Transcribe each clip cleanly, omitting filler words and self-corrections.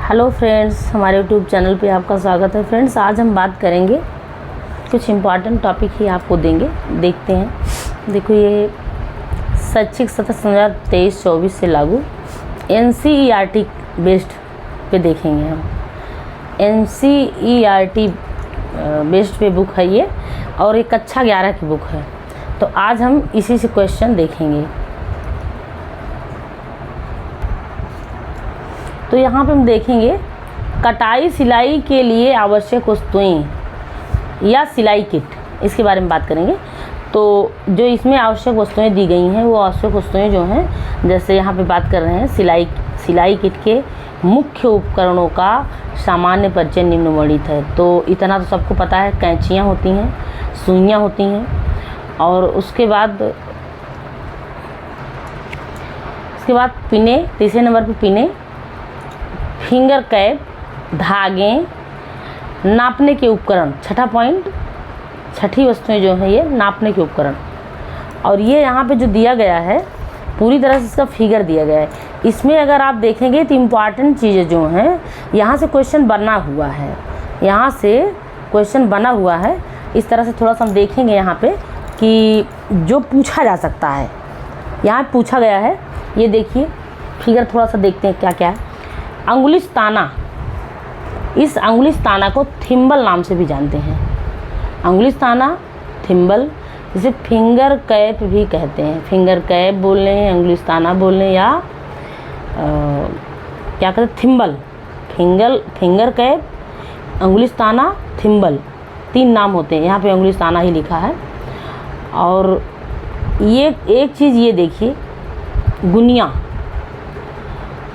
Hello friends, हमारे YouTube channel पे आपका स्वागत है। फ्रेंड्स, आज हम बात करेंगे, कुछ इम्पॉर्टेंट टॉपिक ही आपको देंगे। देखते हैं। देखो, ये शैक्षिक सत्र 2023-24 से लागू NCERT बेस्ड पे देखेंगे हम। NCERT बेस्ड पे बुक है ये, और ये कक्षा 11 की बुक है। तो आज हम इसी से क्वेश्चन देखेंगे। तो यहाँ पे हम देखेंगे कटाई सिलाई के लिए आवश्यक वस्तुएं या सिलाई किट, इसके बारे में बात करेंगे। तो जो इसमें आवश्यक वस्तुएं दी गई हैं, वो आवश्यक वस्तुएं जो हैं, जैसे यहाँ पे बात कर रहे हैं सिलाई किट के मुख्य उपकरणों का सामान्य परिचय निम्नलिखित है। तो इतना तो सबको पता है, कैंचियाँ होती हैं, सुइयाँ होती हैं, और उसके बाद पिने, तीसरे नंबर पे पिने, फिंगर कैप, धागे, नापने के उपकरण। छठा पॉइंट, छठी वस्तुएं जो है ये नापने के उपकरण। और ये यहाँ पे जो दिया गया है, पूरी तरह से इसका फिगर दिया गया है। इसमें अगर आप देखेंगे तो इम्पॉर्टेंट चीज़ें जो हैं, यहाँ से क्वेश्चन बना हुआ है, यहाँ से क्वेश्चन बना हुआ है। इस तरह से थोड़ा सा हम देखेंगे यहाँ पे कि जो पूछा जा सकता है, यहाँ पूछा गया है। ये देखिए फिगर, थोड़ा सा देखते हैं क्या क्या है। अंगुलिस्ताना, इस अंगुलिस्ताना को थिम्बल नाम से भी जानते हैं। अंगुलिस्ताना, थिम्बल, जिसे फिंगर कैप भी कहते हैं। फिंगर कैप बोल लें, अंगुलिस्ताना बोल लें, या क्या कहते हैं, थिम्बल। फिंगर कैप, अंगुलिस्ताना, थिम्बल, 3 नाम होते हैं। यहाँ पे अंगुलिस्ताना ही लिखा है। और ये एक चीज़ ये देखिए,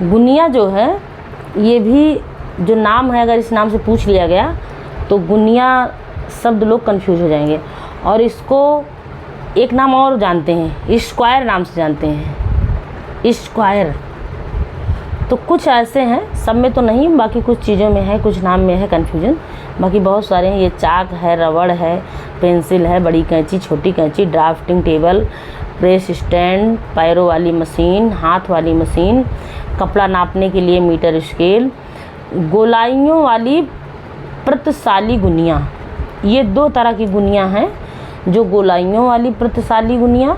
गुनिया जो है, ये भी जो नाम है, अगर इस नाम से पूछ लिया गया तो गुनिया शब्द लोग कंफ्यूज हो जाएंगे। और इसको एक नाम और जानते हैं, स्क्वायर नाम से जानते हैं, स्क्वायर। तो कुछ ऐसे हैं, सब में तो नहीं, बाकी कुछ चीज़ों में है, कुछ नाम में है कन्फ्यूजन, बाकी बहुत सारे हैं। ये चाक है, रबड़ है, पेंसिल है, बड़ी कैंची, छोटी कैंची, ड्राफ्टिंग टेबल, प्रेस स्टैंड, पैरों वाली मशीन, हाथ वाली मशीन, कपड़ा नापने के लिए मीटर स्केल, गोलाइयों वाली प्रतिशाली गुनिया। ये 2 तरह की गुनिया हैं, जो गोलाइयों वाली प्रतिशाली गुनिया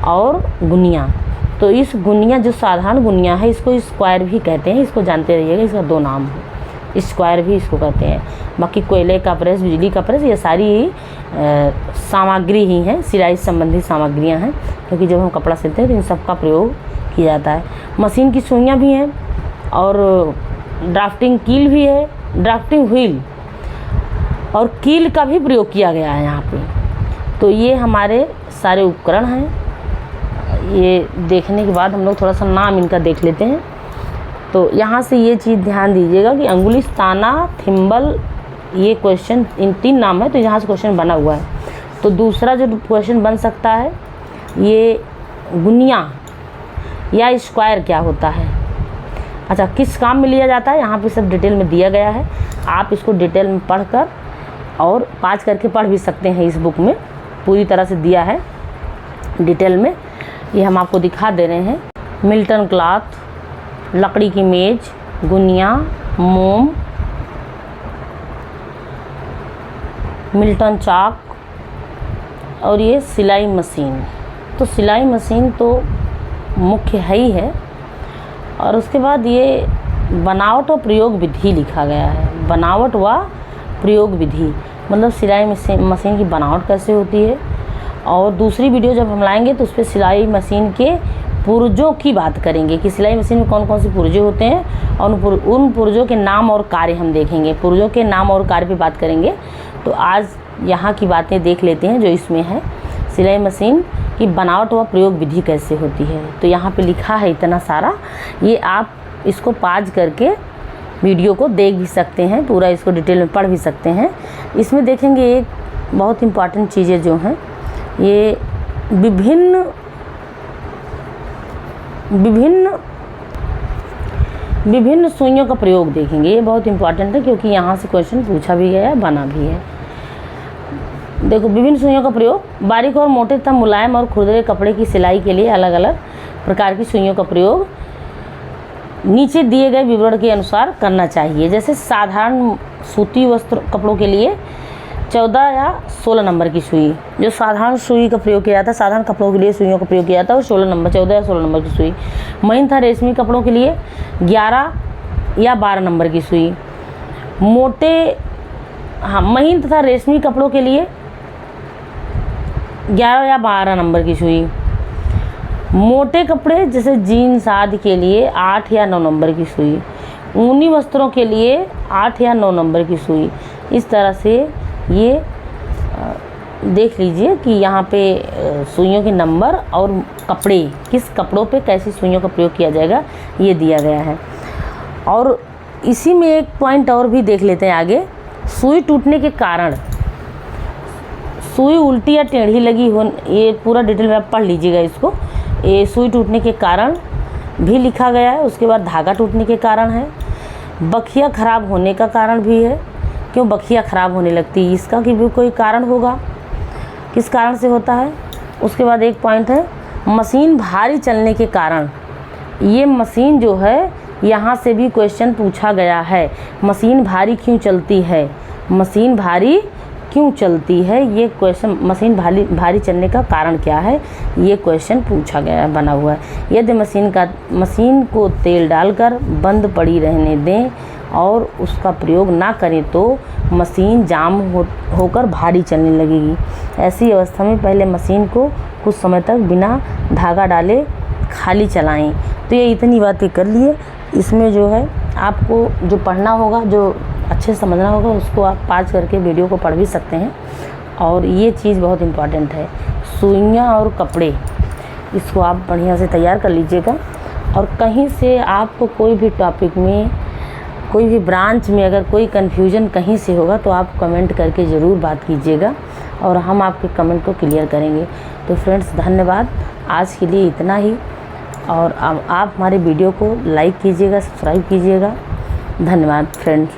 और गुनिया। तो इस गुनिया, जो साधारण गुनिया है, इसको स्क्वायर भी कहते हैं। इसको जानते रहिएगा, इसका 2 नाम है, स्क्वायर भी इसको कहते हैं। बाकी कोयले का प्रेस, बिजली का प्रेस, ये सारी सामग्री ही हैं, सिलाई संबंधी सामग्रियां हैं, क्योंकि जब हम कपड़ा सिलते हैं तो इन सब का प्रयोग किया जाता है। मशीन की सुइयाँ भी हैं, और ड्राफ्टिंग कील भी है, ड्राफ्टिंग व्हील और कील का भी प्रयोग किया गया है यहाँ पे। तो ये हमारे सारे उपकरण हैं। ये देखने के बाद हम लोग थोड़ा सा नाम इनका देख लेते हैं। तो यहाँ से ये चीज़ ध्यान दीजिएगा कि अंगुलिस्ताना, थिम्बल, ये क्वेश्चन, इन 3 नाम है, तो यहाँ से क्वेश्चन बना हुआ है। तो दूसरा जो क्वेश्चन बन सकता है, ये गुनिया या स्क्वायर क्या होता है, अच्छा किस काम में लिया जाता है, यहाँ पे सब डिटेल में दिया गया है। आप इसको डिटेल में पढ़कर और पाँच करके पढ़ भी सकते हैं। इस बुक में पूरी तरह से दिया है डिटेल में। ये हम आपको दिखा दे रहे हैं। मिल्टन क्लॉथ, लकड़ी की मेज, गुनिया, मोम, मिल्टन चाक, और ये सिलाई मशीन। तो सिलाई मशीन तो मुख्य है ही है। और उसके बाद ये बनावट और प्रयोग विधि लिखा गया है। बनावट व प्रयोग विधि, मतलब सिलाई मशीन की बनावट कैसे होती है। और दूसरी वीडियो जब हम लाएंगे तो उस पर सिलाई मशीन के पुर्जों की बात करेंगे, कि सिलाई मशीन में कौन कौन से पुर्जे होते हैं, और उन पुर्जों के नाम और कार्य हम देखेंगे। पुर्जों के नाम और कार्य पे बात करेंगे। तो आज यहाँ की बातें देख लेते हैं जो इसमें है, सिलाई मशीन की बनावट व प्रयोग विधि कैसे होती है। तो यहाँ पे लिखा है इतना सारा, ये आप इसको पॉज करके वीडियो को देख भी सकते हैं, पूरा इसको डिटेल में पढ़ भी सकते हैं। इसमें देखेंगे एक बहुत इम्पॉर्टेंट चीज़ें जो हैं, ये विभिन्न सुइयों का प्रयोग देखेंगे। ये बहुत इम्पॉर्टेंट है, क्योंकि यहाँ से क्वेश्चन पूछा भी गया है, बना भी है। देखो, विभिन्न सुइयों का प्रयोग, बारीक और मोटे तथा मुलायम और खुरदरे कपड़े की सिलाई के लिए अलग अलग प्रकार की सुइयों का प्रयोग नीचे दिए गए विवरण के अनुसार करना चाहिए। जैसे साधारण सूती वस्त्र कपड़ों के लिए 14 या 16 नंबर की सुई, जो साधारण सुई का प्रयोग किया जाता है, साधारण कपड़ों के लिए सुइयों का प्रयोग किया जाता है, वो 14 या 16 नंबर की सुई। महीन तथा रेशमी कपड़ों के लिए 11 या 12 नंबर की सुई। महीन तथा रेशमी कपड़ों के लिए 11 या 12 नंबर की सुई। मोटे कपड़े जैसे जीन्स आदि के लिए 8 या 9 नंबर की सुई। ऊनी वस्त्रों के लिए 8 या 9 नंबर की सुई। इस तरह से ये देख लीजिए कि यहाँ पे सुइयों के नंबर और कपड़े, किस कपड़ों पे कैसी सुइयों का प्रयोग किया जाएगा, ये दिया गया है। और इसी में एक पॉइंट और भी देख लेते हैं आगे। सुई टूटने के कारण, सुई उल्टी या टेढ़ी लगी हो, ये पूरा डिटेल में आप पढ़ लीजिएगा इसको। ये सुई टूटने के कारण भी लिखा गया है। उसके बाद धागा टूटने के कारण है, बखिया खराब होने का कारण भी है। क्यों बखिया खराब होने लगती है, इसका भी कोई कारण होगा, किस कारण से होता है। उसके बाद एक पॉइंट है मशीन भारी चलने के कारण। ये मशीन जो है, यहाँ से भी क्वेश्चन पूछा गया है, मशीन भारी क्यों चलती है, मशीन भारी क्यों चलती है, ये क्वेश्चन, मशीन भारी चलने का कारण क्या है, ये क्वेश्चन पूछा गया बना हुआ है। यदि मशीन को तेल डालकर बंद पड़ी रहने दें और उसका प्रयोग ना करें तो मशीन जाम होकर भारी चलने लगेगी। ऐसी अवस्था में पहले मशीन को कुछ समय तक बिना धागा डाले खाली चलाएं। तो ये इतनी बातें कर लिए। इसमें जो है आपको जो पढ़ना होगा, जो अच्छे से समझना होगा, उसको आप पॉज करके वीडियो को पढ़ भी सकते हैं। और ये चीज़ बहुत इम्पॉर्टेंट है, सुइयाँ और कपड़े, इसको आप बढ़िया से तैयार कर लीजिएगा। और कहीं से आपको कोई भी टॉपिक में, कोई भी ब्रांच में अगर कोई कन्फ्यूजन कहीं से होगा तो आप कमेंट करके ज़रूर बात कीजिएगा और हम आपके कमेंट को क्लियर करेंगे। तो फ्रेंड्स, धन्यवाद, आज के लिए इतना ही। और अब आप हमारे वीडियो को लाइक कीजिएगा, सब्सक्राइब कीजिएगा। धन्यवाद फ्रेंड्स।